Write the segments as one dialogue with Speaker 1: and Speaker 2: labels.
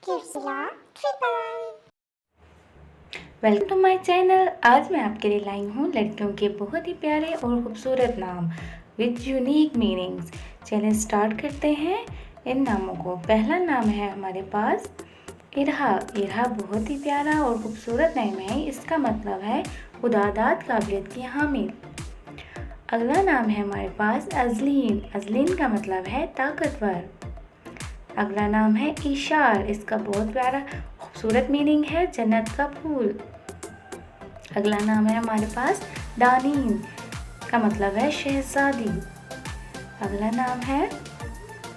Speaker 1: किर्सिया triple.
Speaker 2: Welcome to my channel. आज मैं आपके लिए लाई हूँ लड़कियों के बहुत ही प्यारे और खूबसूरत नाम विद यूनिक मीनिंग्स। चलिए स्टार्ट करते हैं इन नामों को। पहला नाम है हमारे पास इरहा। इरहा बहुत ही प्यारा और खूबसूरत नाम है। इसका मतलब है खुदादाद काबिलियत की हामिल। अगला नाम है हमारे पास अजलीन। अजलीन का मतलब है ताकतवर। अगला नाम है इशार। इसका बहुत प्यारा खूबसूरत मीनिंग है जन्नत का फूल। अगला नाम है हमारे पास दानीन का मतलब है शहजादी। अगला नाम है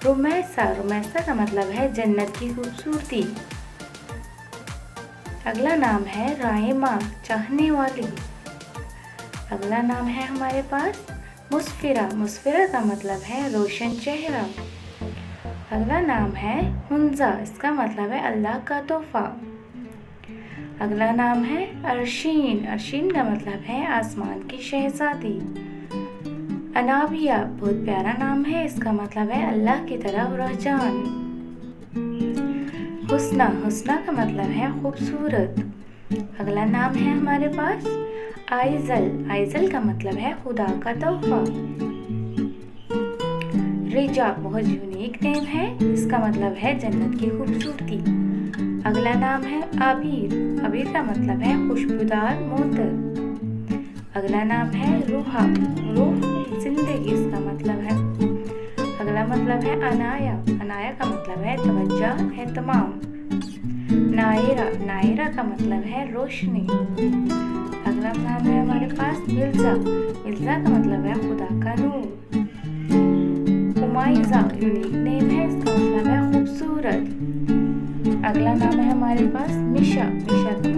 Speaker 2: रुमैसा। रुमैसा का मतलब है जन्नत की खूबसूरती। अगला नाम है राइमा, चाहने वाली। अगला नाम है हमारे पास मुस्फिरा। मुस्फिरा का मतलब है रोशन चेहरा। अगला नाम है हुंजा। इसका मतलब है अल्लाह का तोहफा। अगला नाम है अरशीन। अरशीन का मतलब है आसमान की शहजादी। अनाबिया बहुत प्यारा नाम है। इसका मतलब है अल्लाह की तरफ रुझान। हुस्ना। हुस्ना का मतलब है खूबसूरत। अगला नाम है हमारे पास आइजल। आइजल का मतलब है खुदा का तोहफा। रिजा बहुत यूनिक नेम है। इसका मतलब है जन्नत की खूबसूरती। अगला नाम है आबिर। आबिर का मतलब है खुशबूदार मोतर। अगला नाम है रूहा। रूह जिंदगी इसका मतलब है। अगला मतलब है अनाया। अनाया का मतलब है तवज्जो एहतमाम। नायरा। नायरा का मतलब है रोशनी। अगला नाम है हमारे पास मिर्जा। मिर्जा का मतलब है खुदा का नूर। हुमाइजा यूनिक नेम है। इसका मतलब है खूबसूरत। अगला नाम है हमारे पास मिशा। मिशा का